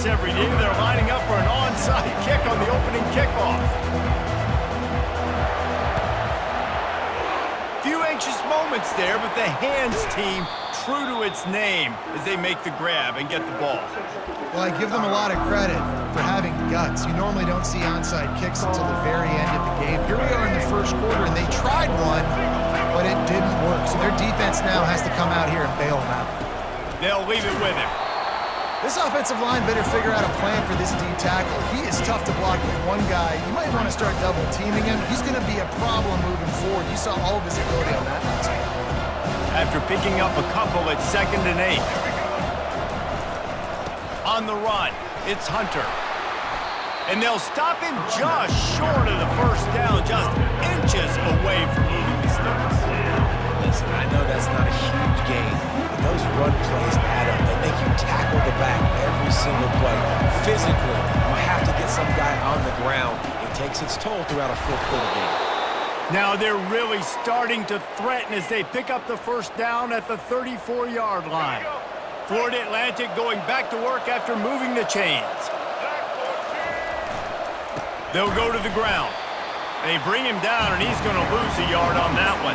practice every day. They're lining up for an onside kick on the opening kickoff. Few anxious moments there, but the hands team true to its name as they make the grab and get the ball. Well, I give them a lot of credit for having guts. You normally don't see onside kicks until the very end of the game. Here we are in the first quarter, and they tried one, but it didn't work. So their defense now has to come out here and bail them out. They'll leave it with him. This offensive line better figure out a plan for this D tackle. He is tough to block with one guy. You might want to start double teaming him. He's going to be a problem moving forward. You saw all of his ability on that last one. After picking up a couple at 2nd and 8. On the run, it's Hunter. And they'll stop him just short of the first down, just inches away from moving the sticks. Listen, I know that's not a huge gain, but those run plays add up. They make you tackle the back every single play. Physically, you have to get some guy on the ground. It takes its toll throughout a fourth quarter game. Now they're really starting to threaten as they pick up the first down at the 34-yard line. Florida Atlantic going back to work after moving the chains. They'll go to the ground. They bring him down, and he's going to lose a yard on that one.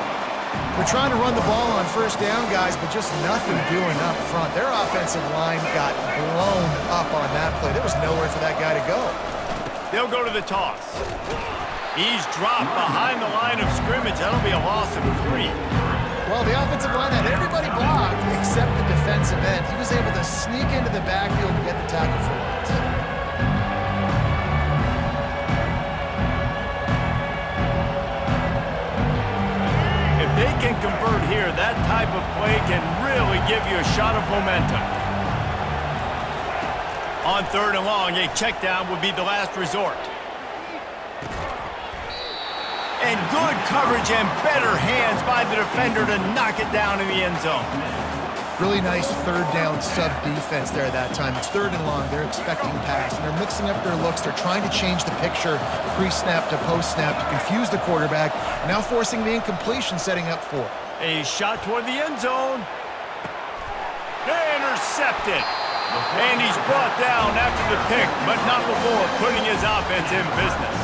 We're trying to run the ball on first down, guys, but just nothing doing up front. Their offensive line got blown up on that play. There was nowhere for that guy to go. They'll go to the toss. He's dropped behind the line of scrimmage. That'll be a loss of 3. Well, the offensive line had everybody blocked except the defensive end. He was able to sneak into the backfield and get the tackle for once. If they can convert here, that type of play can really give you a shot of momentum. On 3rd and long, a check down would be the last resort. And good coverage and better hands by the defender to knock it down in the end zone. Really nice third down sub defense there that time. It's 3rd and long. They're expecting pass, and they're mixing up their looks. They're trying to change the picture pre-snap to post-snap to confuse the quarterback, now forcing the incompletion, setting up 4. A shot toward the end zone. Intercepted. And he's brought down after the pick, but not before putting his offense in business.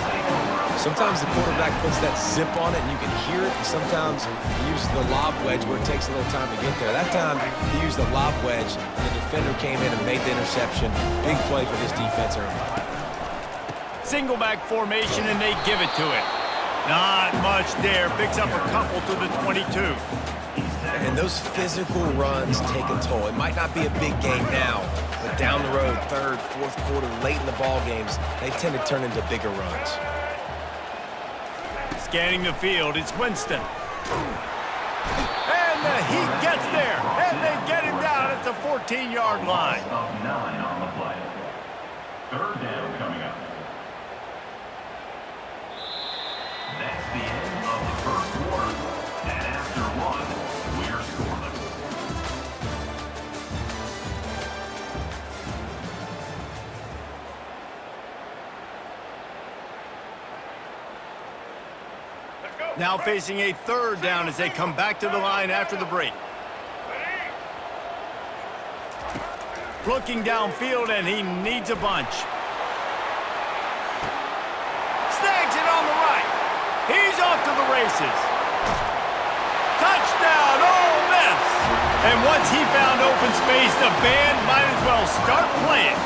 Sometimes the quarterback puts that zip on it and you can hear it, and sometimes he uses the lob wedge where it takes a little time to get there. That time he used the lob wedge, and the defender came in and made the interception. Big play for this defense early. Single back formation, and they give it to him. Not much there. Picks up a couple to the 22. And those physical runs take a toll. It might not be a big game now, but down the road, 3rd, 4th quarter, late in the ball games, they tend to turn into bigger runs. Scanning the field, it's Winston. And he gets there, and they get him down at the 14-yard line. 9 on the play. 3rd down coming up. That's the end of the first quarter. And after 1, we're scoreless. Now facing a 3rd down as they come back to the line after the break. Looking downfield, and he needs a bunch. Snags it on the right. He's off to the races. Touchdown, Ole Miss! And once he found open space, the band might as well start playing.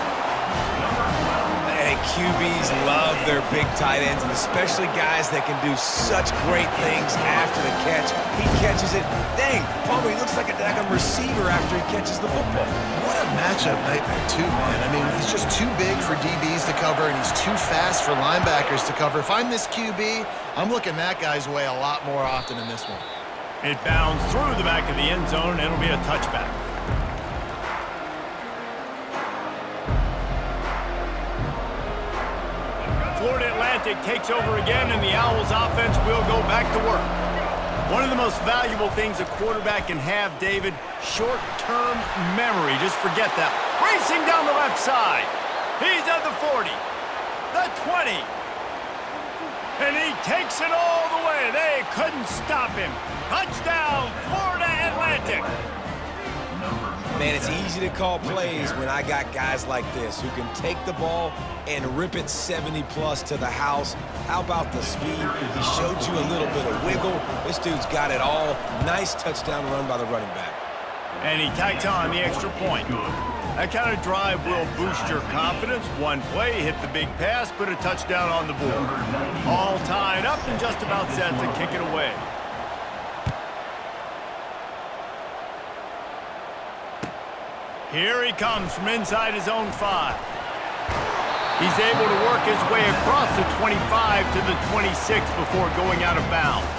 And QBs love their big tight ends, and especially guys that can do such great things after the catch. He catches it. Dang, Palmer, he looks like a daggone receiver after he catches the football. What a matchup nightmare, too, man. I mean, he's just too big for DBs to cover, and he's too fast for linebackers to cover. If I'm this QB, I'm looking that guy's way a lot more often than this one. It bounds through the back of the end zone, and it'll be a touchback. Florida Atlantic takes over again, and the Owls offense will go back to work. One of the most valuable things a quarterback can have, David, short-term memory. Just forget that. Racing down the left side. He's at the 40, the 20, and he takes it all the way. They couldn't stop him. Touchdown, Florida Atlantic. Man, it's easy to call plays when I got guys like this who can take the ball and rip it 70-plus to the house. How about the speed? He showed you a little bit of wiggle. This dude's got it all. Nice touchdown run by the running back. And he tacks on the extra point. That kind of drive will boost your confidence. One play, hit the big pass, put a touchdown on the board. All tied up and just about set to kick it away. Here he comes from inside his own 5. He's able to work his way across the 25 to the 26 before going out of bounds.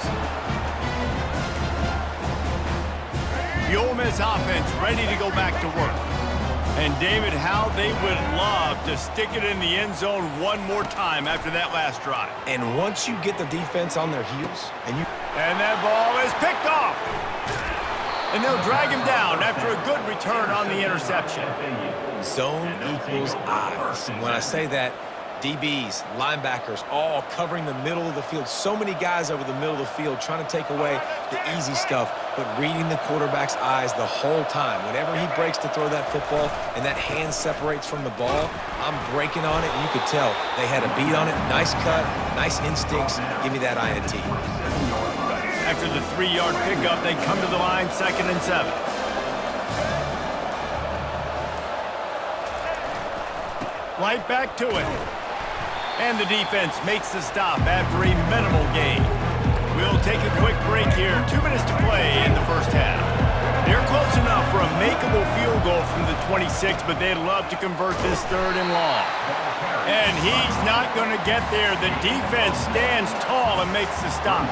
The Ole Miss offense ready to go back to work. And David, how they would love to stick it in the end zone one more time after that last drive. And once you get the defense on their heels, And that ball is picked off. And they'll drag him down after a good return on the interception. Zone equals eyes. When I say that, DBs, linebackers, all covering the middle of the field. So many guys over the middle of the field trying to take away the easy stuff, but reading the quarterback's eyes the whole time. Whenever he breaks to throw that football and that hand separates from the ball, I'm breaking on it, and you could tell they had a beat on it. Nice cut, nice instincts. Give me that INT. After the 3-yard pickup, they come to the line, 2nd and 7. Right back to it. And the defense makes the stop after a minimal gain. We'll take a quick break here. 2 minutes to play in the first half. They're close enough for a makeable field goal from the 26, but they'd love to convert this 3rd and long. And he's not going to get there. The defense stands tall and makes the stop.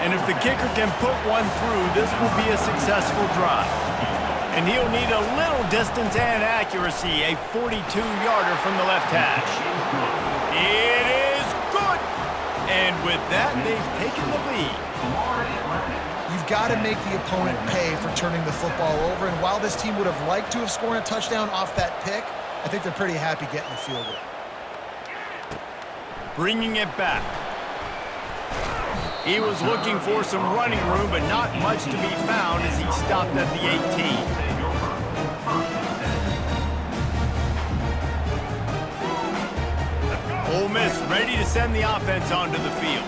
And if the kicker can put one through, this will be a successful drive. And he'll need a little distance and accuracy, a 42-yarder from the left hash. It is good! And with that, they've taken the lead. You've got to make the opponent pay for turning the football over, and while this team would have liked to have scored a touchdown off that pick, I think they're pretty happy getting the field goal. Bringing it back. He was looking for some running room, but not much to be found as he stopped at the 18. Ole Miss ready to send the offense onto the field.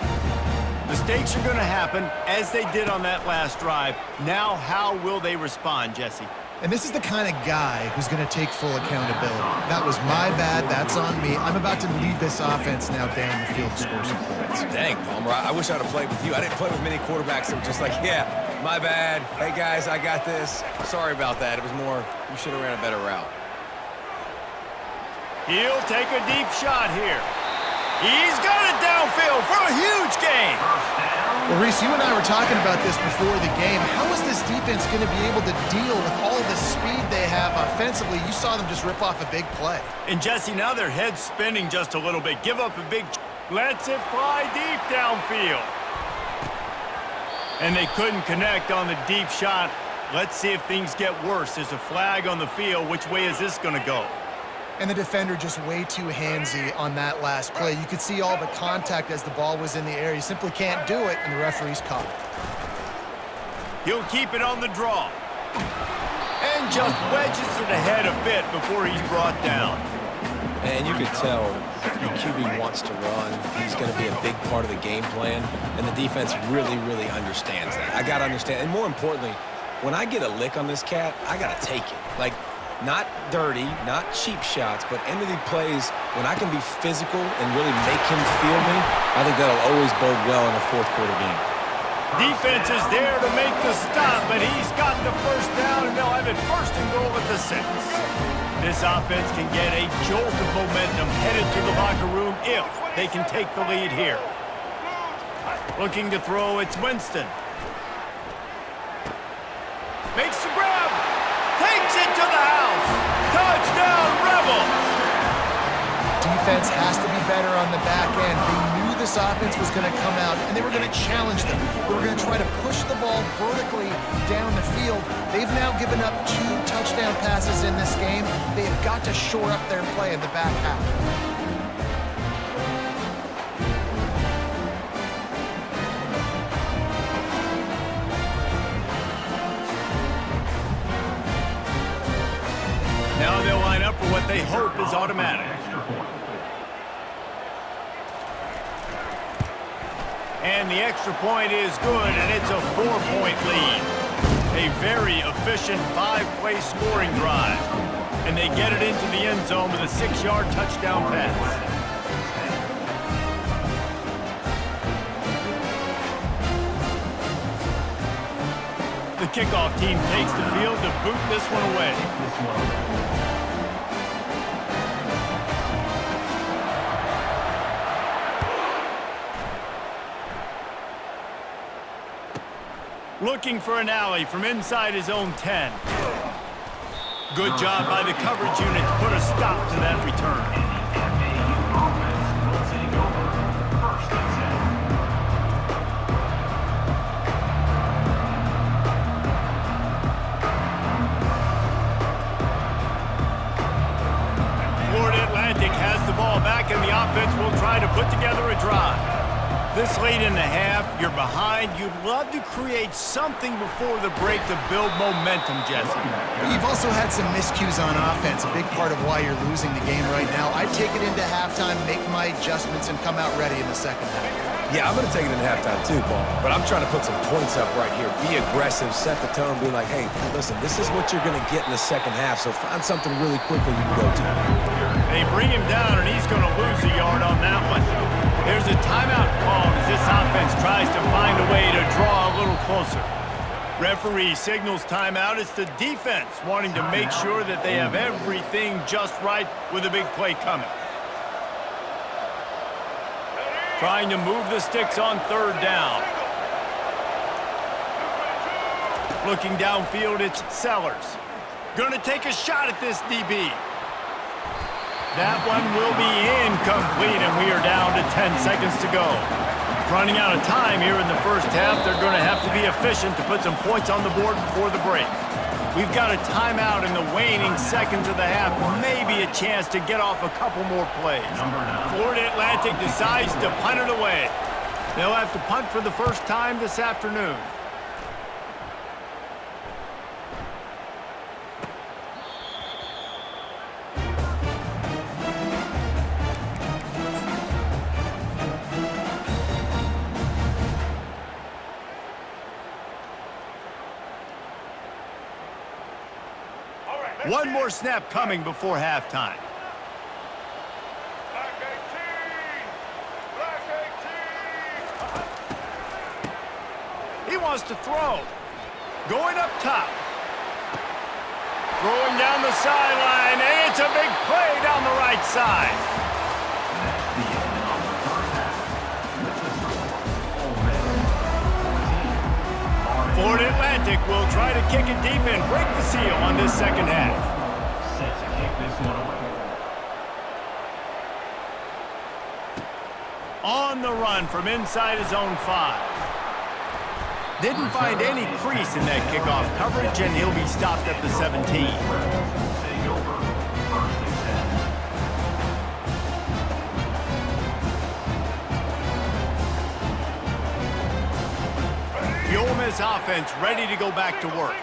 Mistakes are going to happen, as they did on that last drive. Now, how will they respond, Jesse? And this is the kind of guy who's going to take full accountability. That was my bad. That's on me. I'm about to lead this offense now down the field to score some points. Dang, Palmer, I wish I'd have played with you. I didn't play with many quarterbacks that were just like, yeah, my bad. Hey, guys, I got this. Sorry about that. It was more, you should have ran a better route. He'll take a deep shot here. He's got it downfield for a huge gain. Well, Reese, you and I were talking about this before the game. How is this defense going to be able to deal with all the speed they have offensively? You saw them just rip off a big play. And Jesse, now their head's spinning just a little bit. Give up a big... Lets it fly deep downfield. And they couldn't connect on the deep shot. Let's see if things get worse. There's a flag on the field. Which way is this going to go? And the defender just way too handsy on that last play. You could see all the contact as the ball was in the air. He simply can't do it, and the referee's caught it. He'll keep it on the draw. And just wedges it ahead a bit before he's brought down. And you could tell the QB wants to run. He's going to be a big part of the game plan, and the defense really, really understands that. I got to understand. And more importantly, when I get a lick on this cat, I got to take it. Like, not dirty, not cheap shots, but end of the plays, when I can be physical and really make him feel me, I think that'll always bode well in a fourth-quarter game. Defense is there to make the stop, but he's got the first down, and they'll have it 1st and goal at the 6. This offense can get a jolt of momentum headed to the locker room if they can take the lead here. Looking to throw, it's Winston. Makes the grab. Takes it to the house. Touchdown, Rebels. Defense has to be better on the back end. They knew this offense was going to come out, and they were going to challenge them. They were going to try to push the ball vertically down the field. They've now given up 2 touchdown passes in this game. They have got to shore up their play in the back half. they hope is automatic. And the extra point is good, and it's a 4-point lead. A very efficient 5-play scoring drive. And they get it into the end zone with a 6-yard touchdown pass. The kickoff team takes the field to boot this one away. Looking for an alley from inside his own 10. Good job by the coverage unit to put a stop to that return. Has the ball back, and the offense will try to put together a drive. This late in the half, you're behind. You'd love to create something before the break to build momentum, Jesse. You've also had some miscues on offense, a big part of why you're losing the game right now. I'd take it into halftime, make my adjustments, and come out ready in the second half. Yeah, I'm going to take it in halftime too, Paul. But I'm trying to put some points up right here. Be aggressive, set the tone, be like, hey, listen, this is what you're going to get in the second half, so find something really quickly you can go to. They bring him down, and he's going to lose a yard on that one. There's a timeout called as this offense tries to find a way to draw a little closer. Referee signals timeout. It's the defense wanting to make sure that they have everything just right with a big play coming. Trying to move the sticks on third down. Looking downfield, it's Sellers. Going to take a shot at this DB. That one will be incomplete, and we are down to 10 seconds to go. Running out of time here in the first half. They're going to have to be efficient to put some points on the board before the break. We've got a timeout in the waning seconds of the half. Maybe a chance to get off a couple more plays. Florida Atlantic decides to punt it away. They'll have to punt for the first time this afternoon. One more snap coming before halftime. He wants to throw. Going up top. Throwing down the sideline, and it's a big play down the right side. Florida Atlantic will try to kick it deep and break the seal on this second half. Set to kick this one away. On the run from inside his own 5. Didn't find any crease in that kickoff coverage, and he'll be stopped at the 17. Take over. First and 10. The Ole Miss offense ready to go back to work.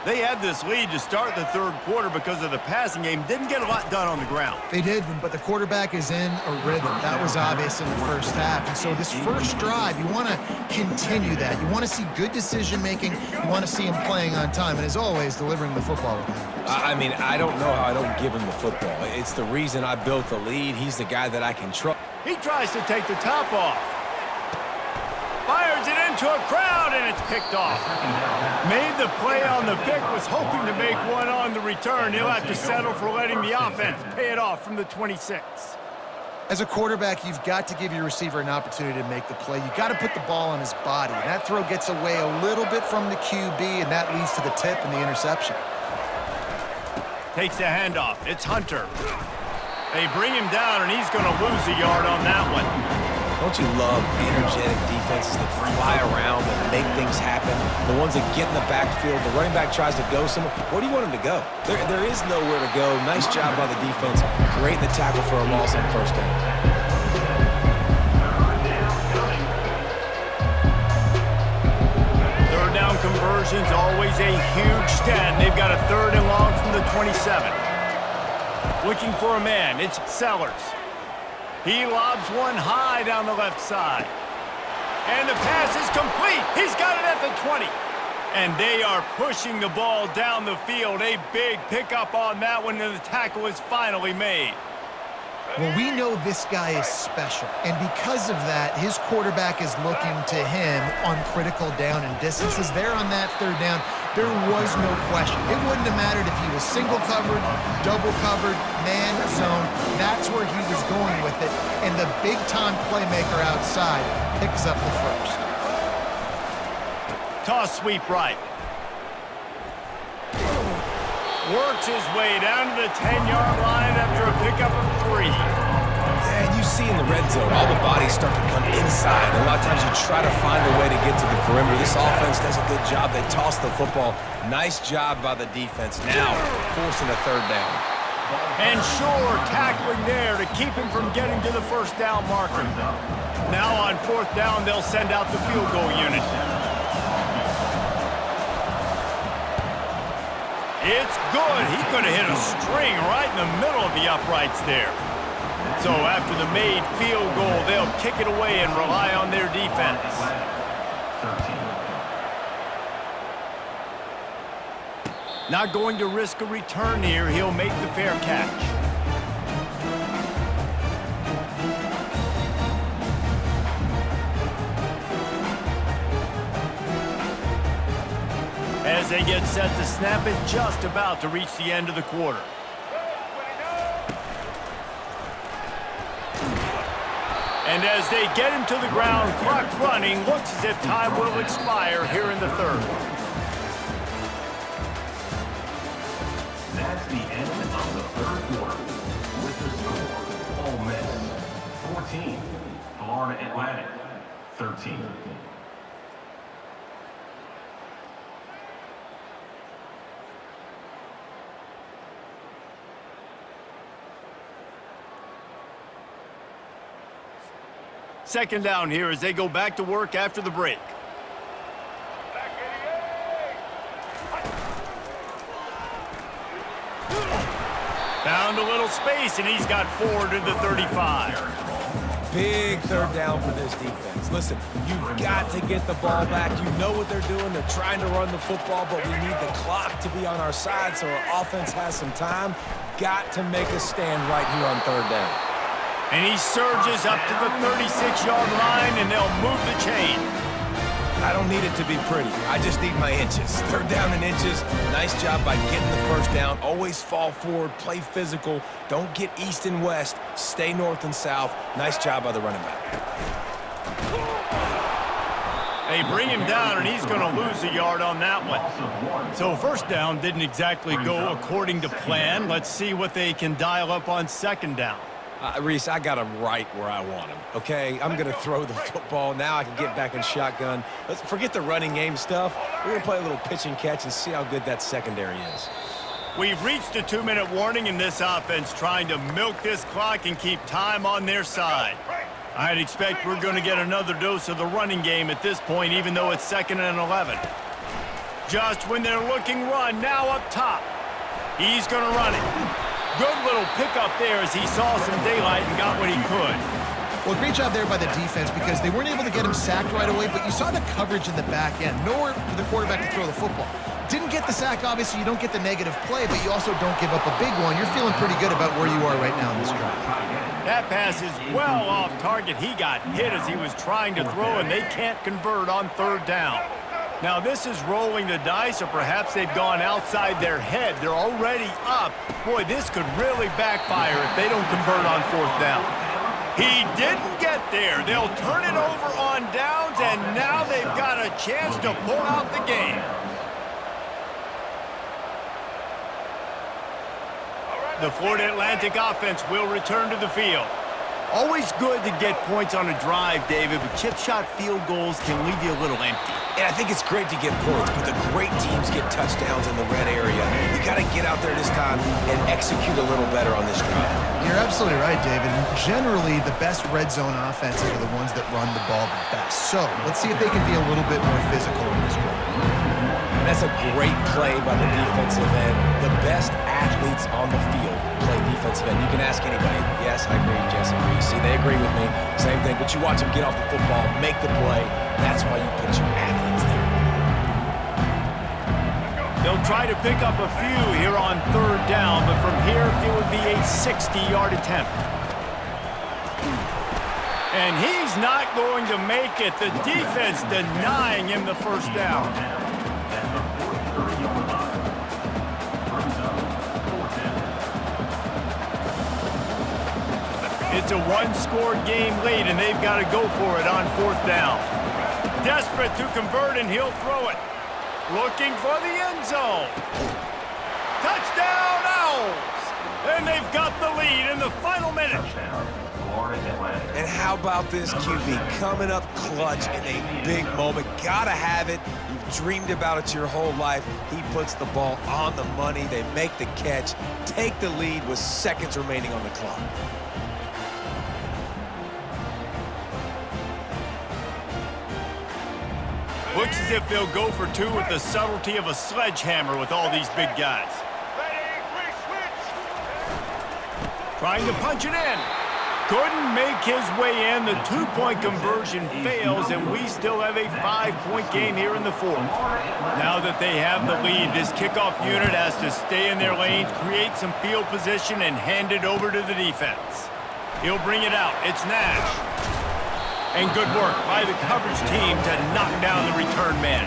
They had this lead to start the third quarter because of the passing game. Didn't get a lot done on the ground. They did, but the quarterback is in a rhythm. That was obvious in the first half. And so this first drive, you want to continue that. You want to see good decision-making. You want to see him playing on time. And as always, delivering the football with him. I mean, I don't know how I don't give him the football. It's the reason I built the lead. He's the guy that I can trust. He tries to take the top off. Fires it into a crowd, and it's picked off. Made the play on the pick, was hoping to make one on the return. He'll have to settle for letting the offense pay it off from the 26. As a quarterback, you've got to give your receiver an opportunity to make the play. You've got to put the ball on his body. And that throw gets away a little bit from the QB, and that leads to the tip and the interception. Takes the handoff. It's Hunter. They bring him down, and he's going to lose a yard on that one. Don't you love energetic defenses that fly around and make things happen? The ones that get in the backfield, the running back tries to go somewhere. Where do you want him to go? There is nowhere to go. Nice job by the defense, creating the tackle for a loss on first down. Third down conversion's always a huge stat. They've got a third and long from the 27. Looking for a man, it's Sellers. He lobs one high down the left side. And the pass is complete. He's got it at the 20. And they are pushing the ball down the field. A big pickup on that one, and the tackle is finally made. Well, we know this guy is special, and because of that, his quarterback is looking to him on critical down and distances. There on that third down, there was no question. It wouldn't have mattered if he was single covered, double covered, man zone. That's where he was going with it, and the big-time playmaker outside picks up the first. Toss sweep right. Works his way down to the 10-yard line after a pickup of 3. Yeah, and you see in the red zone, all the bodies start to come inside. A lot of times you try to find a way to get to the perimeter. This offense does a good job. They toss the football. Nice job by the defense. Now, forcing a third down. And sure, tackling there to keep him from getting to the first down marker. Now on fourth down, they'll send out the field goal unit. It's good. He could have hit a string right in the middle of the uprights there. So after the made field goal, they'll kick it away and rely on their defense. Not going to risk a return here. He'll make the fair catch. As they get set to snap it, just about to reach the end of the quarter. And as they get him to the ground, clock running, looks as if time will expire here in the third. That's the end of the third quarter. With the score, Ole Miss 14, Florida Atlantic 13. Second down here as they go back to work after the break. Found a little space, and he's got 4 to the 35. Big third down for this defense. Listen, you've got to get the ball back. You know what they're doing. They're trying to run the football, but we need the clock to be on our side so our offense has some time. Got to make a stand right here on third down. And he surges up to the 36-yard line, and they'll move the chain. I don't need it to be pretty. I just need my inches. Third down in inches. Nice job by getting the first down. Always fall forward, play physical. Don't get east and west. Stay north and south. Nice job by the running back. They bring him down, and he's going to lose a yard on that one. So first down didn't exactly go according to plan. Let's see what they can dial up on second down. Reese, I got him right where I want him, okay? I'm going to throw the football. Now I can get back in shotgun. Let's forget the running game stuff. We're going to play a little pitch and catch and see how good that secondary is. We've reached a 2-minute warning in this offense, trying to milk this clock and keep time on their side. I'd expect we're going to get another dose of the running game at this point, even though it's 2nd and 11. Just when they're looking run, now up top. He's going to run it. Good little pickup there as he saw some daylight and got what he could. Well, great job there by the defense because they weren't able to get him sacked right away, but you saw the coverage in the back end. Nowhere for the quarterback to throw the football. Didn't get the sack, obviously. You don't get the negative play, but you also don't give up a big one. You're feeling pretty good about where you are right now in this drive. That pass is well off target. He got hit as he was trying to throw, and they can't convert on third down. Now, this is rolling the dice, or perhaps they've gone outside their head. They're already up. Boy, this could really backfire if they don't convert on fourth down. He didn't get there. They'll turn it over on downs, and now they've got a chance to pull out the game. The Florida Atlantic offense will return to the field. Always good to get points on a drive, David, but chip shot field goals can leave you a little empty. And I think it's great to get points, but the great teams get touchdowns in the red area. You got to get out there this time and execute a little better on this drive. You're absolutely right, David. Generally, the best red zone offenses are the ones that run the ball the best. So let's see if they can be a little bit more physical in this drive. And That's a great play by the defensive end. The best athletes on the field play defensive end. You can ask anybody. Yes, I agree, Jesse agrees. See, they agree with me. Same thing. But you watch them get off the football, make the play. That's why you put your athletes there. They'll try to pick up a few here on third down, but from here it would be a 60-yard attempt. And he's not going to make it. The defense denying him the first down. It's a one-score game lead, and they've got to go for it on fourth down. Desperate to convert, and he'll throw it. Looking for the end zone. Touchdown, Owls! And they've got the lead in the final minute. And how about this QB coming up clutch in a big moment? Gotta have it. You've dreamed about it your whole life. He puts the ball on the money. They make the catch, take the lead with seconds remaining on the clock. Looks as if they'll go for two with the subtlety of a sledgehammer with all these big guys. Trying to punch it in. Couldn't make his way in. The two-point conversion fails, and we still have a 5-point game here in the fourth. Now that they have the lead, this kickoff unit has to stay in their lanes, create some field position, and hand it over to the defense. He'll bring it out. It's Nash. And good work by the coverage team to knock down the return man.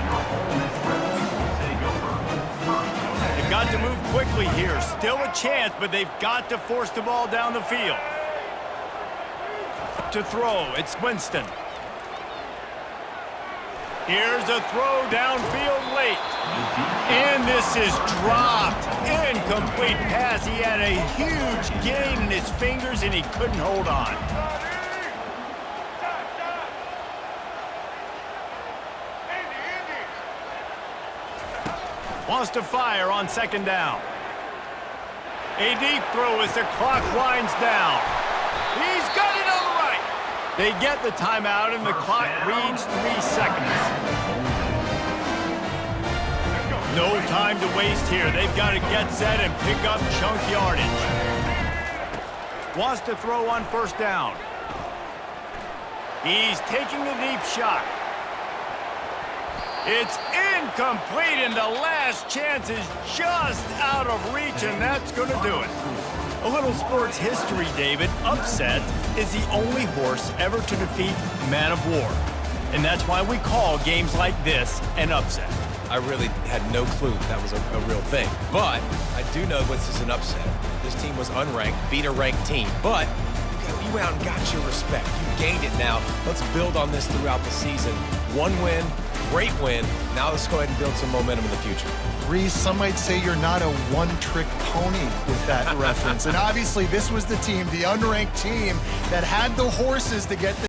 They've got to move quickly here. Still a chance, but they've got to force the ball down the field. To throw, it's Winston. Here's a throw downfield late. And this is dropped. Incomplete pass. He had a huge gain in his fingers, and he couldn't hold on. Wants to fire on second down. A deep throw as the clock winds down. He's got it on the right. They get the timeout, and the clock reads 3 seconds. No time to waste here. They've got to get set and pick up chunk yardage. Wants to throw on first down. He's taking a deep shot. It's incomplete, and the last chance is just out of reach, and that's going to do it. A little sports history, David. Upset is the only horse ever to defeat Man of War. And that's why we call games like this an upset. I really had no clue that was a real thing. But I do know this is an upset. This team was unranked, beat a ranked team. But you went out and got your respect. You gained it now. Let's build on this throughout the season. One win, great win. Now let's go ahead and build some momentum in the future. Reese, some might say you're not a one-trick pony with that reference. And obviously this was the team, the unranked team, that had the horses to get the